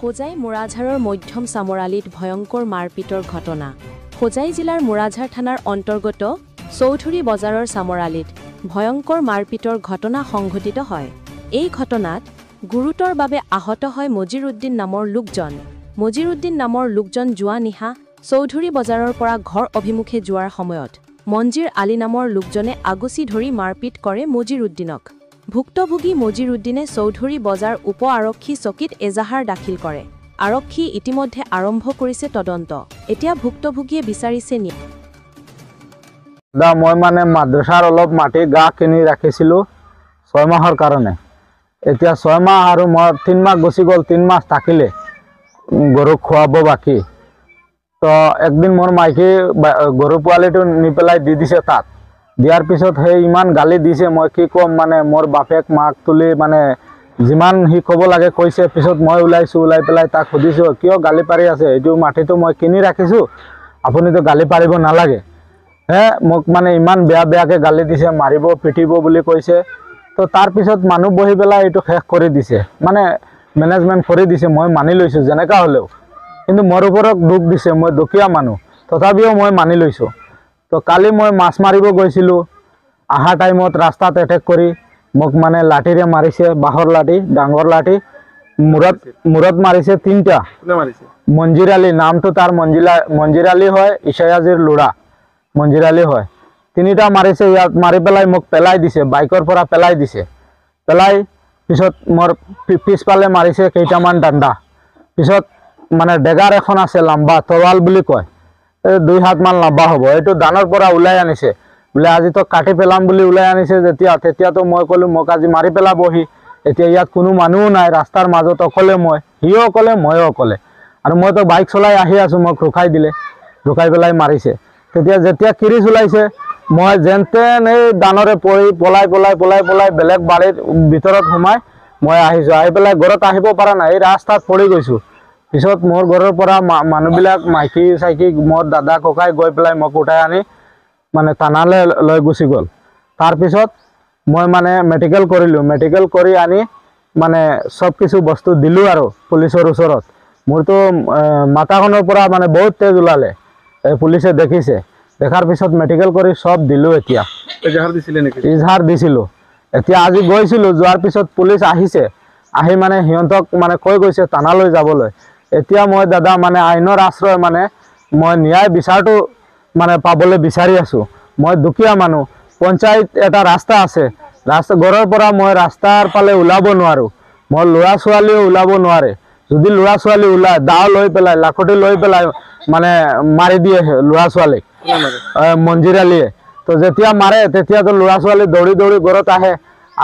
হোজাই মুৰাঝাৰৰ মধ্যম চামৰালিত ভয়ংকৰ মাৰপিটৰ ঘটনা। হোজাই জিলাৰ মুৰাঝাৰ থানাৰ অন্তৰ্গত চৌধুৰী বজাৰৰ চামৰালিত ভয়ংকৰ মাৰপিটৰ ঘটনা সংঘটিত হয়। এই ঘটনাত গুৰুতৰভাৱে আহত হয় মজিৰুদ্দিন নামৰ লোকজন। মজিৰুদ্দিন নামৰ লোকজন যোৱা নিশা চৌধুৰী বজাৰৰ পৰা ঘৰ অভিমুখে যোৱাৰ সময়ত মঞ্জিৰ আলী নামৰ লোকজনে আগুচি ধৰি মাৰপিট কৰে মজিৰুদ্দিনক। ভুক্তভোগী মজিৰুদ্দিনে চৌধুৰী বজাৰ উপ আৰক্ষী চকীত এজাহাৰ দাখিল কৰে। আৰক্ষী ইতিমধ্যে আৰম্ভ কৰিছে তদন্ত। এতিয়া ভুক্তভোগীয়ে বিচাৰিছে মই মানে মাদ্ৰাছাৰ অলপ মাটি গা কিনি ৰাখিছিলোঁ 6 মাহৰ কাৰণে। এতিয়া 6 মাহ আৰু মই 3 মাহ গুচি গ'ল, 3 মাহ থাকিলে গৰুক খোৱাব বাকী। তো একদিন মোৰ মাইকী গৰু পোৱালিটো নি পেলাই দি দিছে তাত। দিয়াৰ পিছত সেই ইমান গালি দিছে, মই কি ক'ম, মানে মোৰ বাপেক মাক তুলি মানে যিমান সি ক'ব লাগে কৈছে। পিছত মই ওলাইছোঁ, ওলাই পেলাই তাক সুধিছোঁ কিয় গালি পাৰি আছে, এইটো মাটিটো মই কিনি ৰাখিছোঁ, আপুনিতো গালি পাৰিব নালাগে। মোক মানে ইমান বেয়াকৈ গালি দিছে, মাৰিব পিটিব বুলি কৈছে। তো তাৰপিছত মানুহ বহি পেলাই এইটো শেষ কৰি দিছে, মানে মেনেজমেণ্ট কৰি দিছে। মই মানি লৈছোঁ যেনেকুৱা হ'লেও, কিন্তু মোৰ ওপৰত দুখ দিছে, মই দুখীয়া মানুহ, তথাপিও মই মানি লৈছোঁ। তো কালি মই মাছ মাৰিব গৈছিলোঁ, অহা টাইমত ৰাস্তাত এটেক কৰি মোক মানে লাঠিৰে মাৰিছে, বাঁহৰ লাঠি, ডাঙৰ লাঠি, মূৰত মাৰিছে 3টা। মঞ্জিৰ আলী নামটো তাৰ মঞ্জিৰ আলী হয়, ইছায়াজিৰ ল'ৰা মঞ্জিৰ আলী হয়। 3টা মাৰিছে ইয়াত, মাৰি পেলাই মোক পেলাই দিছে, বাইকৰ পৰা পেলাই দিছে। পেলাই পিছত মোৰ পিছফালে মাৰিছে কেইটামান ডাণ্ডা। পিছত মানে ডেগাৰ এখন আছে লম্বা, তৰোৱাল বুলি কয়, 2 হাতমান লম্বা হ'ব, এইটো দানৰ পৰা ওলাই আনিছে। বোলে আজি তো কাটি পেলাম বুলি ওলাই আনিছে তেতিয়াতো মই ক'লোঁ মোক আজি মাৰি পেলাবহি। এতিয়া ইয়াত কোনো মানুহো নাই, ৰাস্তাৰ মাজত অকলে মই, সিও অকলে ময়ো অকলে, আৰু মইতো বাইক চলাই আহি আছোঁ, মোক ৰখাই দিলে, ৰখাই পেলাই মাৰিছে। যেতিয়া কিৰিচ ওলাইছে, মই যেন তেন এই দানৰে পৰি পলাই বেলেগ বাৰীৰ ভিতৰত সোমাই মই আহিছোঁ। আহি পেলাই ঘৰত আহিব পৰা নাই, এই ৰাস্তাত পৰি গৈছোঁ। পিছত মোৰ ঘৰৰ পৰা মানুহবিলাক মাইকী চাইকী মোৰ দাদা ককাই গৈ পেলাই মোক উঠাই আনি মানে থানালৈ লৈ গুচি গ'ল। তাৰপিছত মই মানে মেডিকেল কৰিলোঁ, মেডিকেল কৰি আনি মানে চব কিছু বস্তু দিলোঁ আৰু পুলিচৰ ওচৰত। মোৰতো মাথাখনৰ পৰা মানে বহুত তেজ ওলালে, পুলিচে দেখিছে। দেখাৰ পিছত মেডিকেল কৰি চব দিলোঁ। এতিয়া ইজহাৰ দিছিলোঁ। এতিয়া আজি গৈছিলোঁ, যোৱাৰ পিছত পুলিচ আহিছে, আহি মানে সিহঁতক মানে কৈ গৈছে থানালৈ যাবলৈ। এতিয়া মই দাদা মানে আইনৰ আশ্ৰয়, মানে মই ন্যায় বিচাৰটো মানে পাবলৈ বিচাৰি আছোঁ। মই দুখীয়া মানুহ, পঞ্চায়ত এটা ৰাস্তা আছে, ঘৰৰ পৰা মই ৰাস্তাৰ ফালে ওলাব নোৱাৰোঁ, মোৰ ল'ৰা ছোৱালীও ওলাব নোৱাৰে। যদি ল'ৰা ছোৱালী ওলায়, দাও লৈ পেলাই, লাখুটি লৈ পেলাই মানে মাৰি দিয়ে ল'ৰা ছোৱালীক, মঞ্জিৰ আলীয়ে। তো যেতিয়া মাৰে তেতিয়াতো ল'ৰা ছোৱালী দৌৰি দৌৰি ঘৰত আহে।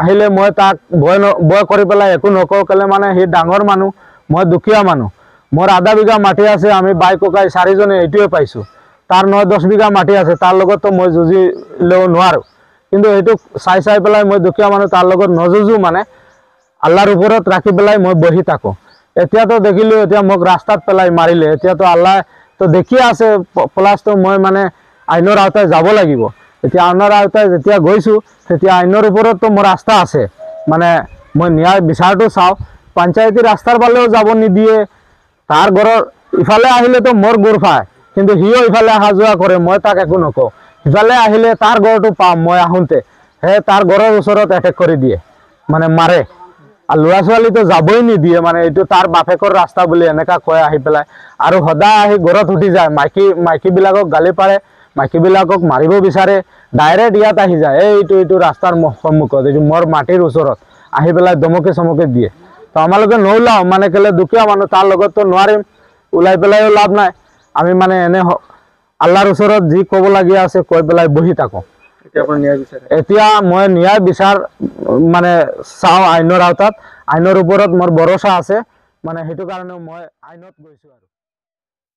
আহিলে মই তাক ভয় কৰি পেলাই একো নকওঁ, কেলে মানে সি ডাঙৰ মানুহ, মই দুখীয়া মানুহ। মোৰ আধা বিঘা মাটি আছে, আমি বাই ককাই 4জনে এইটোৱে পাইছোঁ। তাৰ 9-10 বিঘা মাটি আছে, তাৰ লগততো মই যুঁজিলেও নোৱাৰোঁ। কিন্তু সেইটো চাই পেলাই মই দুখীয়া মানুহ, তাৰ লগত নযুঁজো, মানে আল্লাহৰ ওপৰত ৰাখি পেলাই মই বহি থাকোঁ। এতিয়াতো দেখিলোঁ, এতিয়া মোক ৰাস্তাত পেলাই মাৰিলে। এতিয়াতো আল্লাহ তো দেখিয়ে আছে, প্লাছটো মই মানে আইনৰ আওতায় যাব লাগিব। এতিয়া আইনৰ আওতায় যেতিয়া গৈছোঁ, তেতিয়া আইনৰ ওপৰততো মোৰ আস্থা আছে, মানে মই ন্যায় বিচাৰটো চাওঁ। পঞ্চায়তী ৰাস্তাৰ ফালেও যাব নিদিয়ে, তাৰ ঘৰৰ ইফালে আহিলেতো মোৰ গোৰ খায়, কিন্তু সিও ইফালে অহা যোৱা কৰে, মই তাক একো নকওঁ। সিফালে আহিলে তাৰ ঘৰটো পাম মই আহোঁতে, তাৰ ঘৰৰ ওচৰত এটেক কৰি দিয়ে, মানে মাৰে। আৰু ল'ৰা ছোৱালীটো যাবই নিদিয়ে, মানে এইটো তাৰ বাপেকৰ ৰাস্তা বুলি এনেকুৱা কয় আহি পেলাই। আৰু সদায় আহি ঘৰত উঠি যায়, মাইকীবিলাকক গালি পাৰে, মাইকীবিলাকক মাৰিব বিচাৰে, ডাইৰেক্ট ইয়াত আহি যায়, এইটো ৰাস্তাৰ সন্মুখত, এইটো মোৰ মাটিৰ ওচৰত আহি পেলাই ধমকি চমকি দিয়ে। তো আমালোকে নোলাওঁ, মানে কেলে দুখীয়া মানুহ, তাৰ লগততো নোৱাৰিম, ওলাই পেলাইও লাভ নাই। আমি মানে এনে আল্লাহৰ ওচৰত যি ক'বলগীয়া আছে কৈ পেলাই বহি থাকোঁ। এতিয়া মই ন্যায় বিচাৰ মানে চাওঁ আইনৰ আওতাত, আইনৰ ওপৰত মোৰ ভৰসা আছে, মানে সেইটো কাৰণে মই আইনত গৈছোঁ আৰু।